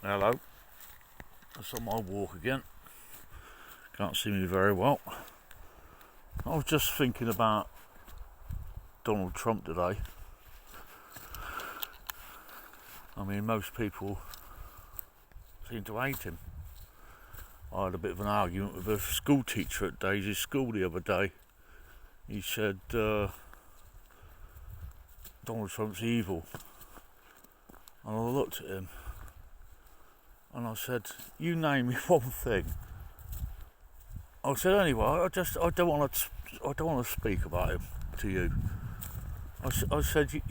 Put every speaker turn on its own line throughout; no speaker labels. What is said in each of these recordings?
Hello, that's on my walk again. Can't see me very well. I was just thinking about Donald Trump today. I mean, most people seem to hate him. I had a bit of an argument with a school teacher at Daisy's school the other day. He said Donald Trump's evil. And I looked at him and I said, you name me one thing. I said, anyway, I don't want to speak about him to you. I said, you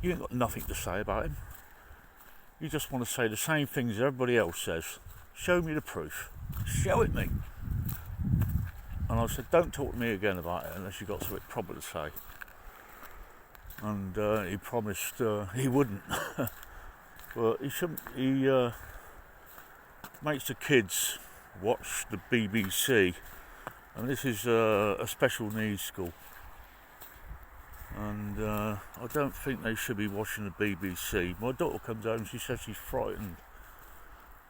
ain't got nothing to say about him. You just want to say the same things everybody else says. Show me the proof. Show it me. And I said, don't talk to me again about it unless you've got something proper to say. And he promised he wouldn't. But he shouldn't. He makes the kids watch the BBC, and this is a special needs school. And I don't think they should be watching the BBC. My daughter comes home, she says she's frightened.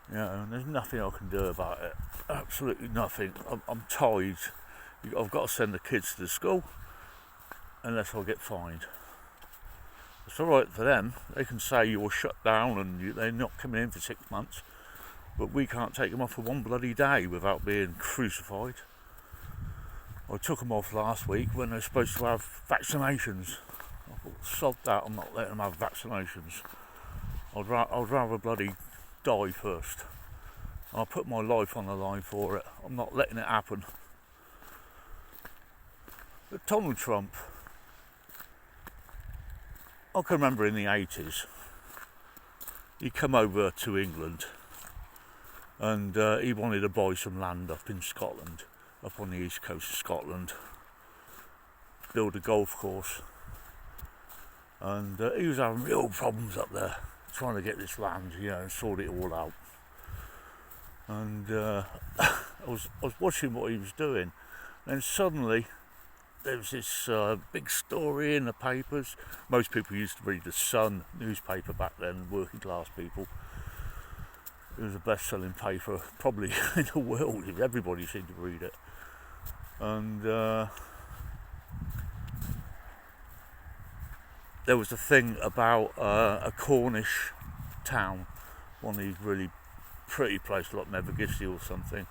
And there's nothing I can do about it. Absolutely nothing. I'm tired. I've got to send the kids to the school, unless I get fined. It's alright for them. They can say you're shut down and they're not coming in for 6 months. But we can't take them off for one bloody day without being crucified. I took them off last week when they're supposed to have vaccinations. I thought, sod that, I'm not letting them have vaccinations. I'd rather bloody die first. I'll put my life on the line for it. I'm not letting it happen. But Donald Trump, I can remember in the 80s, he come over to England and he wanted to buy some land up in Scotland, up on the east coast of Scotland, build a golf course. And he was having real problems up there, trying to get this land, and sort it all out. And I was watching what he was doing, and suddenly there was this big story in the papers. Most people used to read the Sun newspaper back then, working class people. It was the best-selling paper probably in the world. Everybody seemed to read it. And there was a thing about a Cornish town, one of these really pretty places like Mevergissey or something,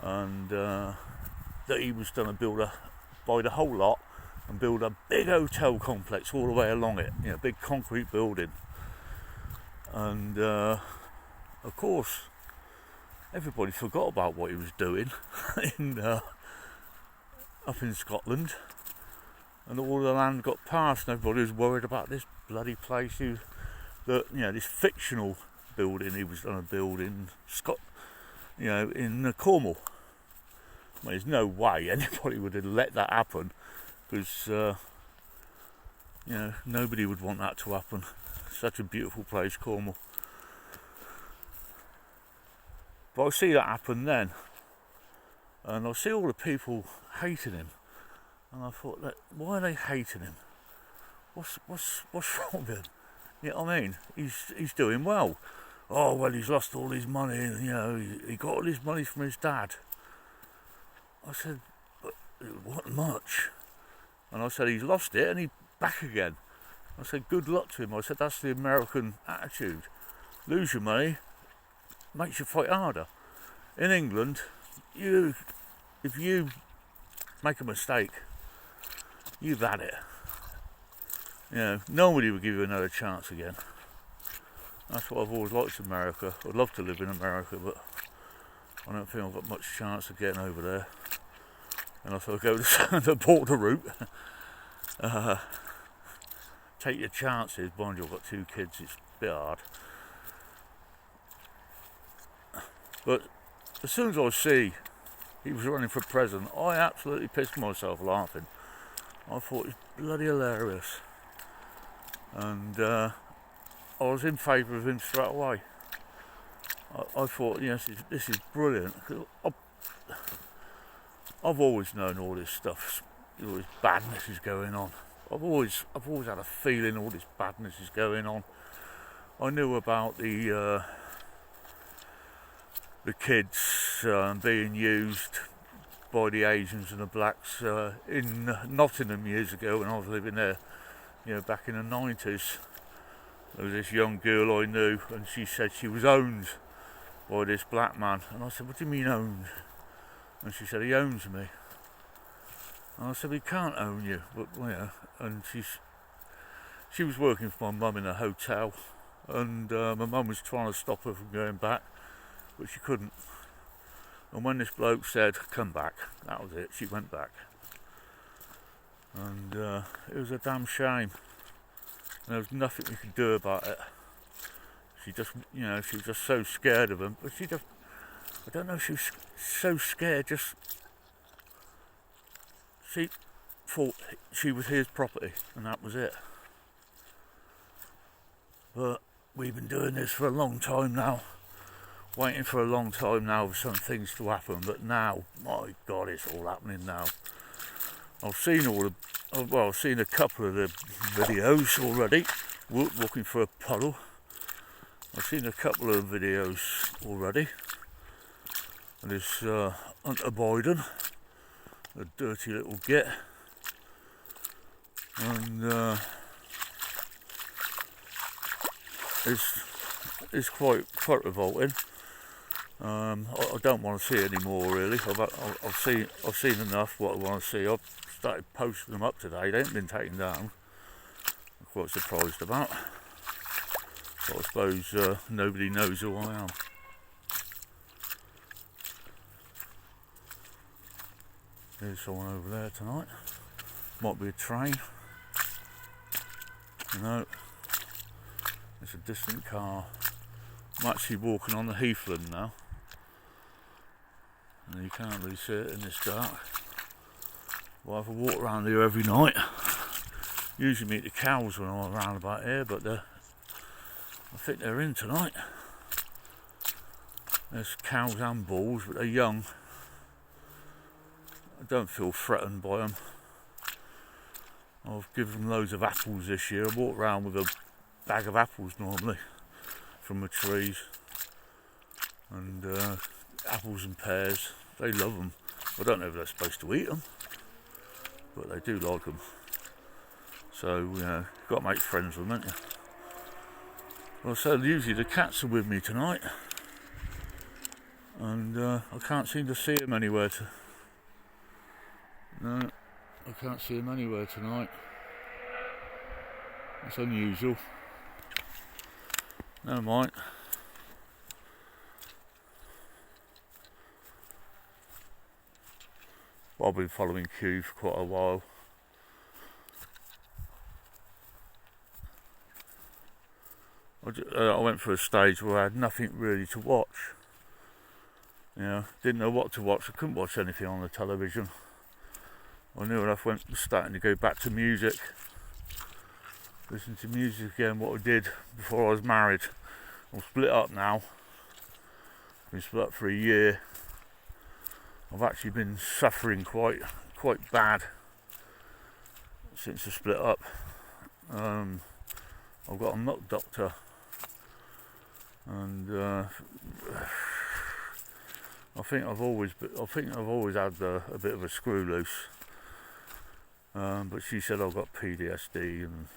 and that he was going to buy the whole lot and build a big hotel complex all the way along it, big concrete building. And of course, everybody forgot about what he was doing up in Scotland, and all the land got passed, and everybody was worried about this bloody place. This fictional building he was going to build in in Cornwall. Well, there's no way anybody would have let that happen, because nobody would want that to happen. Such a beautiful place, Cornwall. But I see that happen then, and I see all the people hating him, and I thought, why are they hating him? What's wrong with him? You know what I mean? He's doing well. Oh well, he's lost all his money, and he got all his money from his dad. I said, but it wasn't much. And I said, he's lost it and he's back again. I said, good luck to him. I said, that's the American attitude. Lose your money, makes you fight harder. In England, if you make a mistake, you've had it. Nobody would give you another chance again. That's what I've always liked in America. I'd love to live in America, but I don't think I've got much chance of getting over there. And I thought I'd go the border route. Take your chances. Mind you, I've got 2 kids, it's a bit hard. But as soon as I see he was running for president, I absolutely pissed myself laughing. I thought, it's bloody hilarious. And I was in favour of him straight away. I thought, yes, this is brilliant. I've always known all this stuff, all this badness is going on. I've always had a feeling all this badness is going on. I knew about the the kids being used by the Asians and the blacks in Nottingham years ago when I was living there, back in the 90s. There was this young girl I knew, and she said she was owned by this black man. And I said, what do you mean owned? And she said, he owns me. And I said, he can't own you. But, and she was working for my mum in a hotel, and my mum was trying to stop her from going back, but she couldn't. And when this bloke said, come back, that was it, she went back. And it was a damn shame. And there was nothing we could do about it. She just, she was just so scared of him. But she just, I don't know, she was so scared, she thought she was his property, and that was it. But we've been doing this for a long time now, waiting for a long time now for some things to happen, but now, my God, it's all happening now. I've seen I've seen a couple of the videos already, walking for a puddle. I've seen a couple of videos already. And this Hunter Biden, a dirty little git, and it's quite revolting. I don't want to see any more really. I've seen enough what I want to see. I've started posting them up today. They haven't been taken down. I'm quite surprised about. But I suppose nobody knows who I am. There's someone over there tonight. Might be a train. No, it's a distant car. I'm actually walking on the heathland now, and you can't really see it in this dark. Well, I have a walk around here every night. Usually meet the cows when I'm around about here, but I think they're in tonight. There's cows and bulls, but they're young. I don't feel threatened by them. I've given them loads of apples this year. I walk around with a bag of apples normally from the trees, and apples and pears. They love them. I don't know if they're supposed to eat them, but they do like them. So you've got to make friends with them, haven't you? Well, so usually the cats are with me tonight, and I can't seem to see them anywhere. No, I can't see them anywhere tonight. That's unusual. Never mind. Well, I've been following Q for quite a while. I went through a stage where I had nothing really to watch. Didn't know what to watch. I couldn't watch anything on the television. I knew enough was starting to go back to music. Listen to music again, what I did before I was married. I'm split up now. Been split up for a year. I've actually been suffering quite bad since I split up. I've got a nut doctor, and I think I've always had a bit of a screw loose. But she said I've got PTSD, and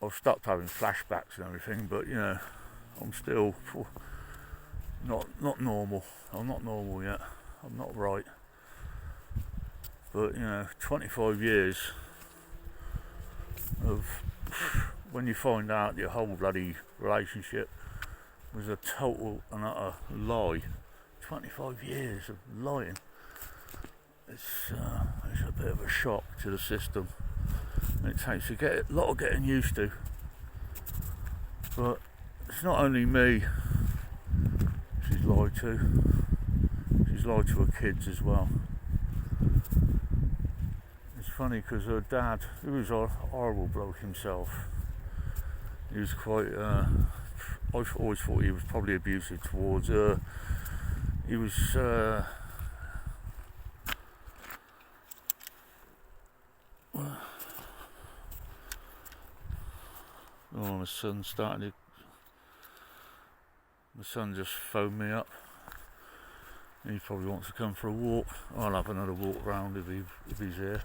I've stopped having flashbacks and everything, but I'm still not normal. I'm not normal yet. I'm not right. But 25 years of when you find out your whole bloody relationship was a total and utter lie. 25 years of lying. It's a bit of a shock to the system. It takes a lot of getting used to. But it's not only me she's lied to. She's lied to her kids as well. It's funny because her dad, who was a horrible bloke himself, he was quite. I've always thought he was probably abusive towards her. He was. My son's starting to. My son just phoned me up. He probably wants to come for a walk. I'll have another walk round if he's here.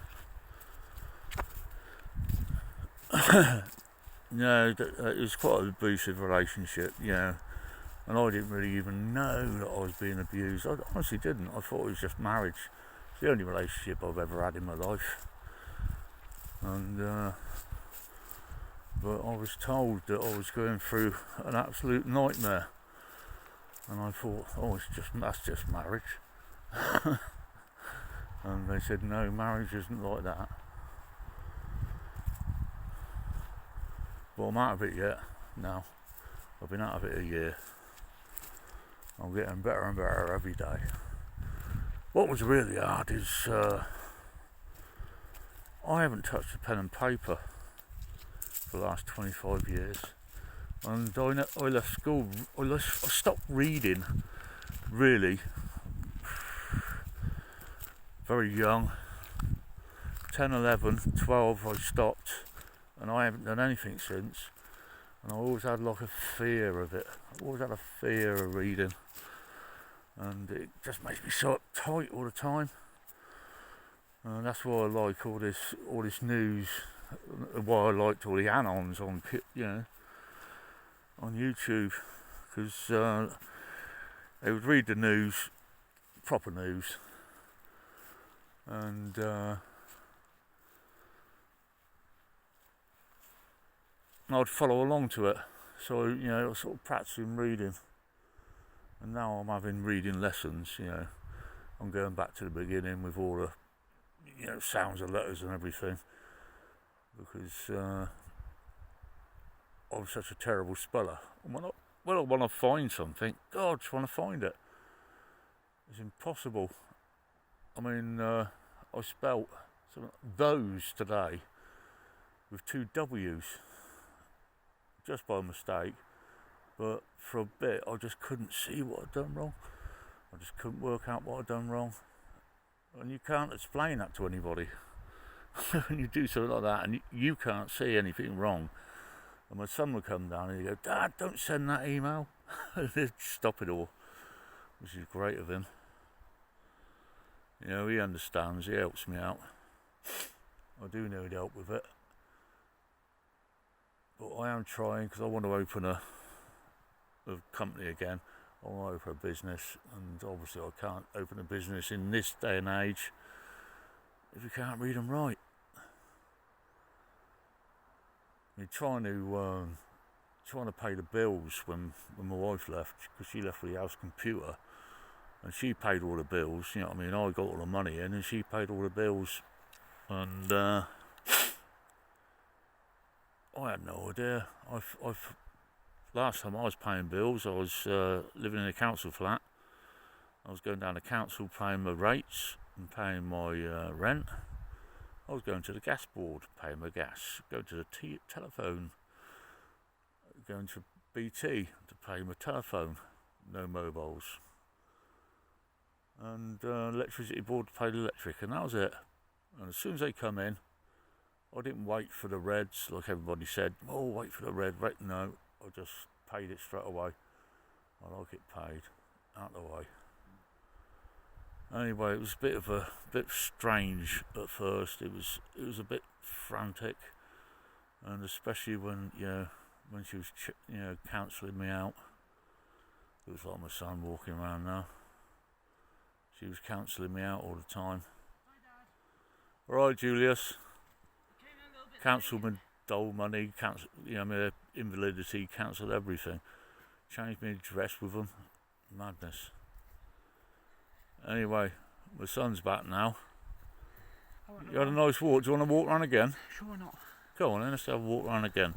No, it was quite an abusive relationship, and I didn't really even know that I was being abused. I honestly didn't. I thought it was just marriage. It's the only relationship I've ever had in my life. And but I was told that I was going through an absolute nightmare, and I thought, that's just marriage. And they said, no, marriage isn't like that. But I'm out of it yet now. I've been out of it a year. I'm getting better and better every day. What was really hard is I haven't touched a pen and paper for the last 25 years. And I left school, I stopped reading really very young. 10, 11, 12 I stopped, and I haven't done anything since. And I always had like a fear of it. I always had a fear of reading, and it just makes me so uptight all the time. And that's why I like all this news. Why I liked all the anons on on YouTube, because they would read the news, proper news, and I'd follow along to it. So I was sort of practicing reading, and now I'm having reading lessons. I'm going back to the beginning with all the sounds of letters and everything, because I'm such a terrible speller. When I want to find something, God, I just want to find it. It's impossible. I mean, I spelt those today with 2 W's just by mistake, but for a bit I just couldn't see what I'd done wrong. I just couldn't work out what I'd done wrong, and you can't explain that to anybody. When you do something like that and you can't see anything wrong, and my son would come down and he'd go, "Dad, don't send that email." And he'd stop it all, which is great of him. He understands, he helps me out. I do need help with it, but I am trying, because I want to open a company again. I want to open a business, and obviously I can't open a business in this day and age if you can't read and write. You're trying to pay the bills when my wife left, because she left with the house computer, and she paid all the bills. I got all the money in, and she paid all the bills, and I had no idea. Last time I was paying bills, I was living in a council flat. I was going down to council, paying my rates and paying my rent. I was going to the gas board, paying my gas, going to the telephone, going to BT to pay my telephone, no mobiles, and electricity board to pay the electric, and that was it. And as soon as they come in, I didn't wait for the reds like everybody said. Oh, wait for the red. No, I just paid it straight away. I like it paid, out the way. Anyway, it was a bit strange at first. It was a bit frantic, and especially when she was counselling me out. It was like my son walking around now. She was counselling me out all the time. Hi, Dad. All right, Julius. Cancelled my dole money, my invalidity, cancelled everything. Changed my address with them. Madness. Anyway, my son's back now. You had a nice walk. Do you want to walk round again?
Sure, why not?
Go on then, let's have a walk round again.